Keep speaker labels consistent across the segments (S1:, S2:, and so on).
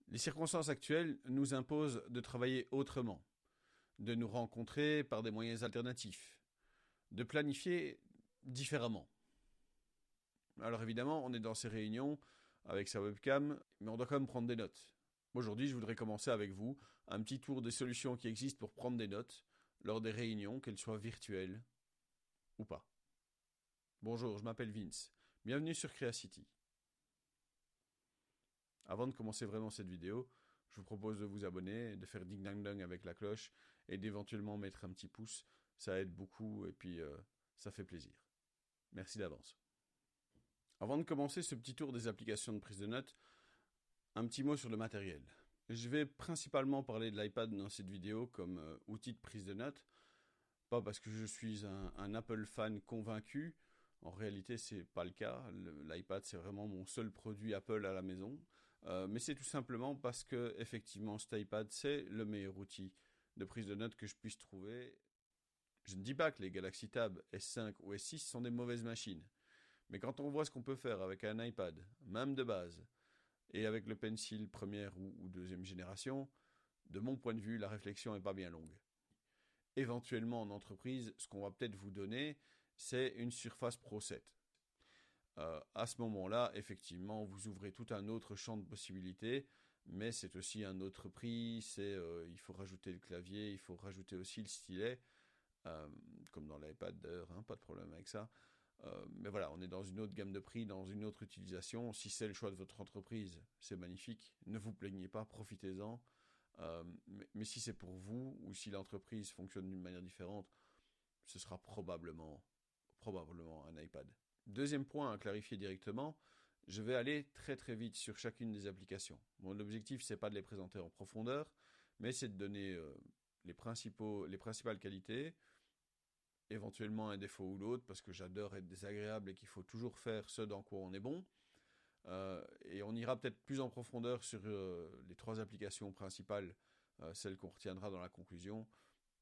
S1: Les circonstances actuelles nous imposent de travailler autrement, de nous rencontrer par des moyens alternatifs, de planifier différemment. Alors évidemment, on est dans ces réunions avec sa webcam, mais on doit quand même prendre des notes. Aujourd'hui, je voudrais commencer avec vous un petit tour des solutions qui existent pour prendre des notes lors des réunions, qu'elles soient virtuelles ou pas. Bonjour, je m'appelle Vince. Bienvenue sur Creacity. Avant de commencer vraiment cette vidéo, je vous propose de vous abonner, de faire ding dang dang avec la cloche et d'éventuellement mettre un petit pouce. Ça aide beaucoup et puis ça fait plaisir. Merci d'avance. Avant de commencer ce petit tour des applications de prise de notes, un petit mot sur le matériel. Je vais principalement parler de l'iPad dans cette vidéo comme outil de prise de notes. Pas parce que je suis un Apple fan convaincu. En réalité, c'est pas le cas. L'iPad, c'est vraiment mon seul produit Apple à la maison. Mais c'est tout simplement parce que, effectivement, cet iPad, c'est le meilleur outil de prise de notes que je puisse trouver. Je ne dis pas que les Galaxy Tab S5 ou S6 sont des mauvaises machines. Mais quand on voit ce qu'on peut faire avec un iPad, même de base, et avec le Pencil première ou deuxième génération, de mon point de vue, la réflexion n'est pas bien longue. Éventuellement en entreprise, ce qu'on va peut-être vous donner, c'est une Surface Pro 7. À ce moment-là, effectivement, vous ouvrez tout un autre champ de possibilités, mais c'est aussi un autre prix, il faut rajouter le clavier, il faut rajouter aussi le stylet, comme dans l'iPad d'ailleurs, hein, pas de problème avec ça. Mais voilà, on est dans une autre gamme de prix, dans une autre utilisation. Si c'est le choix de votre entreprise, c'est magnifique. Ne vous plaignez pas, profitez-en. Mais si c'est pour vous, ou si l'entreprise fonctionne d'une manière différente, ce sera probablement un iPad. Deuxième point à clarifier directement, je vais aller très très vite sur chacune des applications. Mon objectif, c'est pas de les présenter en profondeur, mais c'est de donner les principales qualités, éventuellement un défaut ou l'autre, parce que j'adore être désagréable et qu'il faut toujours faire ce dans quoi on est bon. Et on ira peut-être plus en profondeur sur les trois applications principales, celles qu'on retiendra dans la conclusion,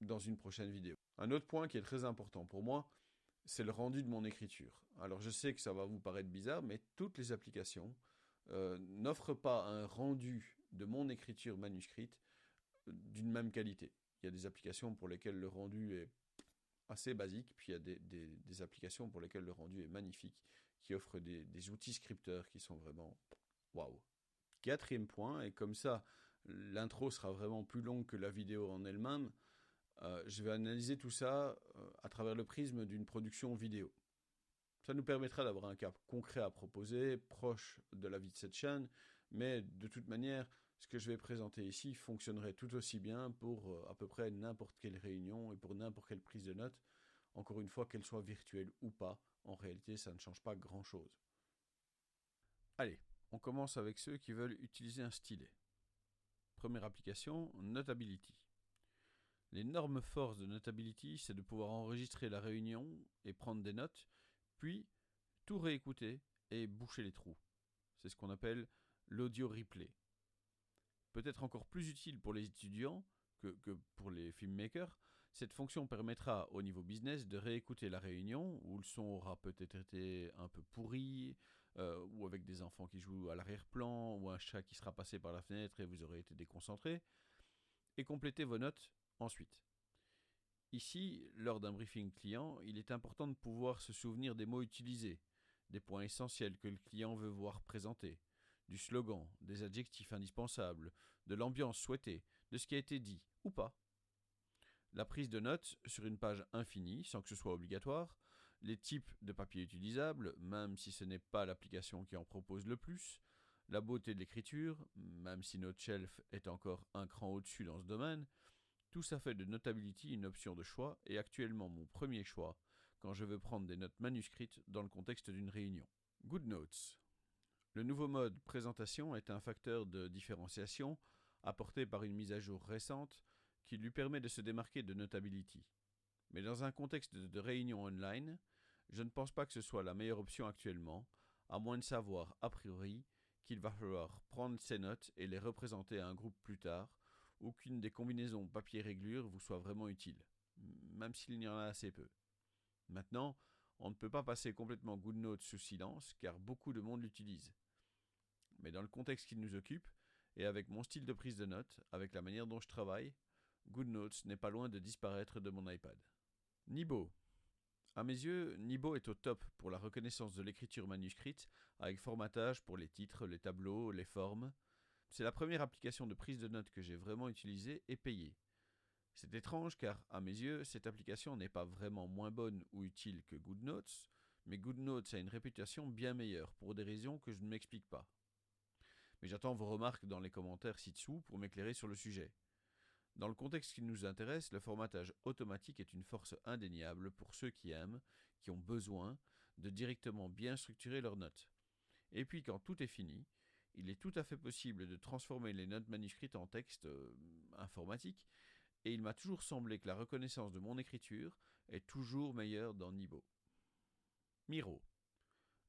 S1: dans une prochaine vidéo. Un autre point qui est très important pour moi, c'est le rendu de mon écriture. Alors je sais que ça va vous paraître bizarre, mais toutes les applications n'offrent pas un rendu de mon écriture manuscrite d'une même qualité. Il y a des applications pour lesquelles le rendu est assez basique, puis il y a des applications pour lesquelles le rendu est magnifique, qui offrent des outils scripteurs qui sont vraiment waouh. Quatrième point, et comme ça l'intro sera vraiment plus longue que la vidéo en elle-même, je vais analyser tout ça à travers le prisme d'une production vidéo. Ça nous permettra d'avoir un cas concret à proposer, proche de la vie de cette chaîne, mais de toute manière, ce que je vais présenter ici fonctionnerait tout aussi bien pour à peu près n'importe quelle réunion et pour n'importe quelle prise de notes, encore une fois qu'elle soit virtuelle ou pas, en réalité ça ne change pas grand-chose. Allez, on commence avec ceux qui veulent utiliser un stylet. Première application, Notability. L'énorme force de Notability, c'est de pouvoir enregistrer la réunion et prendre des notes, puis tout réécouter et boucher les trous. C'est ce qu'on appelle l'audio replay. Peut-être encore plus utile pour les étudiants que pour les filmmakers, cette fonction permettra au niveau business de réécouter la réunion où le son aura peut-être été un peu pourri, ou avec des enfants qui jouent à l'arrière-plan, ou un chat qui sera passé par la fenêtre et vous aurez été déconcentré, et compléter vos notes ensuite. Ici, lors d'un briefing client, il est important de pouvoir se souvenir des mots utilisés, des points essentiels que le client veut voir présentés, du slogan, des adjectifs indispensables, de l'ambiance souhaitée, de ce qui a été dit ou pas. La prise de notes sur une page infinie, sans que ce soit obligatoire, les types de papier utilisables, même si ce n'est pas l'application qui en propose le plus, la beauté de l'écriture, même si notre shelf est encore un cran au-dessus dans ce domaine, tout ça fait de Notability une option de choix et actuellement mon premier choix quand je veux prendre des notes manuscrites dans le contexte d'une réunion. GoodNotes. Le nouveau mode présentation est un facteur de différenciation apporté par une mise à jour récente qui lui permet de se démarquer de Notability. Mais dans un contexte de réunion online, je ne pense pas que ce soit la meilleure option actuellement, à moins de savoir a priori qu'il va falloir prendre ces notes et les représenter à un groupe plus tard, ou qu'une des combinaisons papier-réglure vous soit vraiment utile, même s'il n'y en a assez peu. Maintenant, on ne peut pas passer complètement GoodNotes sous silence, car beaucoup de monde l'utilise. Mais dans le contexte qui nous occupe, Et avec mon style de prise de notes, avec la manière dont je travaille, GoodNotes n'est pas loin de disparaître de mon iPad. Nibo. À mes yeux, Nibo est au top pour la reconnaissance de l'écriture manuscrite, avec formatage pour les titres, les tableaux, les formes. C'est la première application de prise de notes que j'ai vraiment utilisée et payée. C'est étrange car, à mes yeux, cette application n'est pas vraiment moins bonne ou utile que GoodNotes, mais GoodNotes a une réputation bien meilleure pour des raisons que je ne m'explique pas. Mais j'attends vos remarques dans les commentaires ci-dessous pour m'éclairer sur le sujet. Dans le contexte qui nous intéresse, le formatage automatique est une force indéniable pour ceux qui aiment, qui ont besoin de directement bien structurer leurs notes. Et puis quand tout est fini, il est tout à fait possible de transformer les notes manuscrites en texte informatique, et il m'a toujours semblé que la reconnaissance de mon écriture est toujours meilleure dans Nibo. Miro.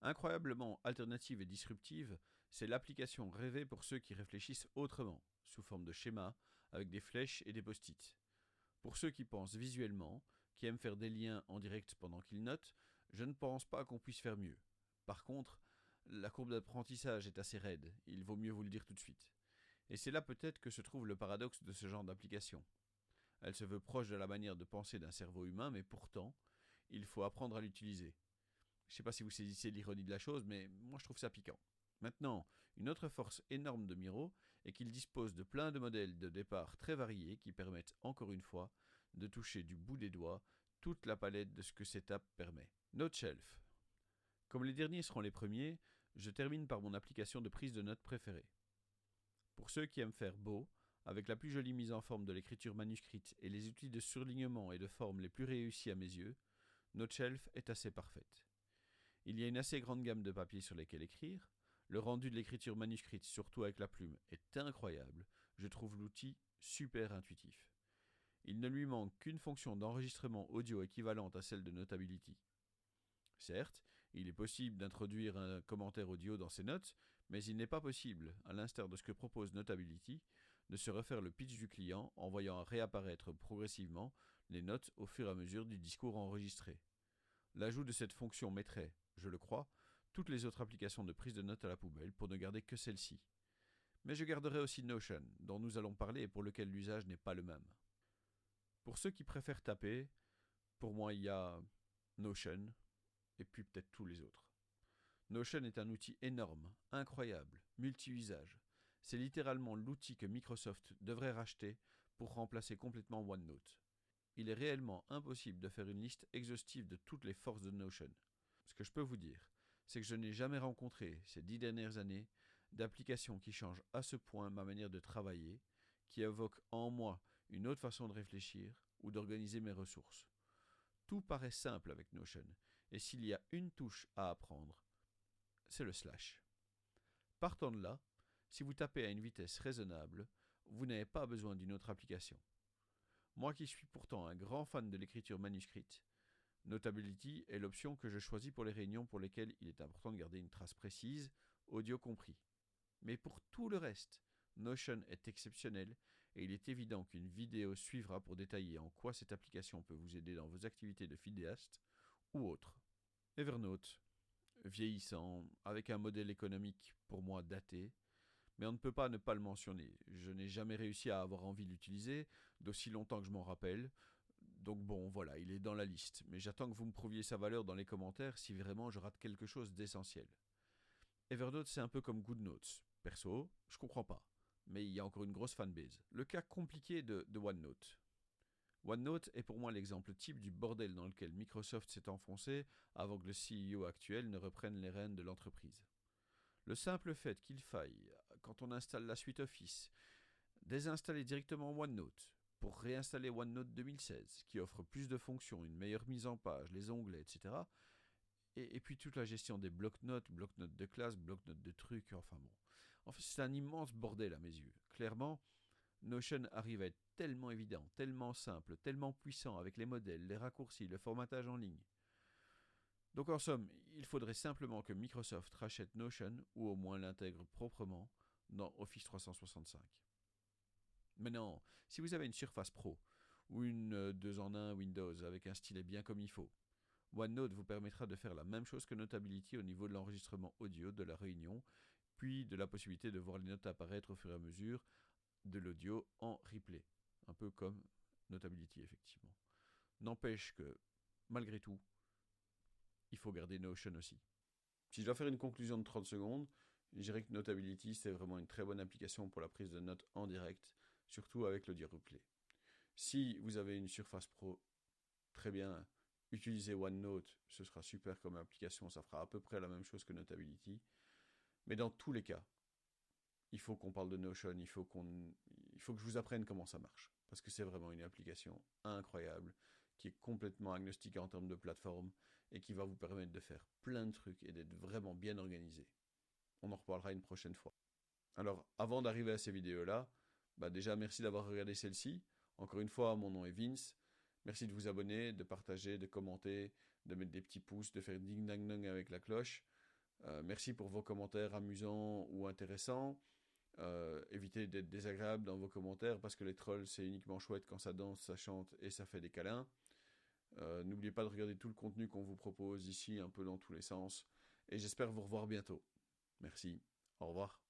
S1: Incroyablement alternative et disruptive, c'est l'application rêvée pour ceux qui réfléchissent autrement, sous forme de schémas, avec des flèches et des post-it. Pour ceux qui pensent visuellement, qui aiment faire des liens en direct pendant qu'ils notent, je ne pense pas qu'on puisse faire mieux. Par contre, la courbe d'apprentissage est assez raide, il vaut mieux vous le dire tout de suite. Et c'est là peut-être que se trouve le paradoxe de ce genre d'application. Elle se veut proche de la manière de penser d'un cerveau humain, mais pourtant, il faut apprendre à l'utiliser. Je ne sais pas si vous saisissez l'ironie de la chose, mais moi je trouve ça piquant. Maintenant, une autre force énorme de Miro est qu'il dispose de plein de modèles de départ très variés qui permettent, encore une fois, de toucher du bout des doigts toute la palette de ce que cette app permet. NoteShelf. Comme les derniers seront les premiers, je termine par mon application de prise de notes préférée. Pour ceux qui aiment faire beau, avec la plus jolie mise en forme de l'écriture manuscrite et les outils de surlignement et de forme les plus réussis à mes yeux, NoteShelf est assez parfaite. Il y a une assez grande gamme de papiers sur lesquels écrire. Le rendu de l'écriture manuscrite, surtout avec la plume, est incroyable. Je trouve l'outil super intuitif. Il ne lui manque qu'une fonction d'enregistrement audio équivalente à celle de Notability. Certes, il est possible d'introduire un commentaire audio dans ses notes, mais il n'est pas possible, à l'instar de ce que propose Notability, de se refaire le pitch du client en voyant réapparaître progressivement les notes au fur et à mesure du discours enregistré. L'ajout de cette fonction mettrait, je le crois, toutes les autres applications de prise de notes à la poubelle pour ne garder que celle-ci. Mais je garderai aussi Notion, dont nous allons parler et pour lequel l'usage n'est pas le même. Pour ceux qui préfèrent taper, pour moi il y a Notion, et puis peut-être tous les autres. Notion est un outil énorme, incroyable, multi-usage. C'est littéralement l'outil que Microsoft devrait racheter pour remplacer complètement OneNote. Il est réellement impossible de faire une liste exhaustive de toutes les forces de Notion. Ce que je peux vous dire, c'est que je n'ai jamais rencontré, ces 10 dernières années, d'application qui change à ce point ma manière de travailler, qui évoque en moi une autre façon de réfléchir ou d'organiser mes ressources. Tout paraît simple avec Notion, et s'il y a une touche à apprendre, c'est le slash. Partant de là, si vous tapez à une vitesse raisonnable, vous n'avez pas besoin d'une autre application. Moi qui suis pourtant un grand fan de l'écriture manuscrite, Notability est l'option que je choisis pour les réunions pour lesquelles il est important de garder une trace précise, audio compris. Mais pour tout le reste, Notion est exceptionnel et il est évident qu'une vidéo suivra pour détailler en quoi cette application peut vous aider dans vos activités de vidéaste ou autres. Evernote, vieillissant, avec un modèle économique pour moi daté, mais on ne peut pas ne pas le mentionner. Je n'ai jamais réussi à avoir envie de l'utiliser, d'aussi longtemps que je m'en rappelle. Donc bon, voilà, il est dans la liste. Mais j'attends que vous me prouviez sa valeur dans les commentaires si vraiment je rate quelque chose d'essentiel. Evernote, c'est un peu comme GoodNotes. Perso, je comprends pas. Mais il y a encore une grosse fanbase. Le cas compliqué de OneNote. OneNote est pour moi l'exemple type du bordel dans lequel Microsoft s'est enfoncé avant que le CEO actuel ne reprenne les rênes de l'entreprise. Le simple fait qu'il faille, quand on installe la suite Office, désinstaller directement OneNote pour réinstaller OneNote 2016, qui offre plus de fonctions, une meilleure mise en page, les onglets, etc. Et puis toute la gestion des bloc-notes de classe, bloc-notes de trucs, enfin bon. En fait, c'est un immense bordel à mes yeux. Clairement, Notion arrive à être tellement évident, tellement simple, tellement puissant avec les modèles, les raccourcis, le formatage en ligne. Donc en somme, il faudrait simplement que Microsoft rachète Notion ou au moins l'intègre proprement dans Office 365. Maintenant, si vous avez une Surface Pro ou une 2 en 1 Windows avec un stylet bien comme il faut, OneNote vous permettra de faire la même chose que Notability au niveau de l'enregistrement audio de la réunion, puis de la possibilité de voir les notes apparaître au fur et à mesure de l'audio en replay, un peu comme Notability effectivement. N'empêche que, malgré tout, il faut garder Notion aussi. Si je dois faire une conclusion de 30 secondes, je dirais que Notability, c'est vraiment une très bonne application pour la prise de notes en direct, surtout avec l'audio replay. Si vous avez une Surface Pro, très bien, utilisez OneNote, ce sera super comme application, ça fera à peu près la même chose que Notability. Mais dans tous les cas, il faut qu'on parle de Notion, il faut que je vous apprenne comment ça marche. Parce que c'est vraiment une application incroyable, qui est complètement agnostique en termes de plateforme, et qui va vous permettre de faire plein de trucs et d'être vraiment bien organisé. On en reparlera une prochaine fois. Alors, avant d'arriver à ces vidéos-là, déjà merci d'avoir regardé celle-ci. Encore une fois, mon nom est Vince. Merci de vous abonner, de partager, de commenter, de mettre des petits pouces, de faire ding dang dang avec la cloche. Merci pour vos commentaires amusants ou intéressants. Évitez d'être désagréable dans vos commentaires parce que les trolls c'est uniquement chouette quand ça danse, ça chante et ça fait des câlins. N'oubliez pas de regarder tout le contenu qu'on vous propose ici un peu dans tous les sens et j'espère vous revoir bientôt. Merci, au revoir.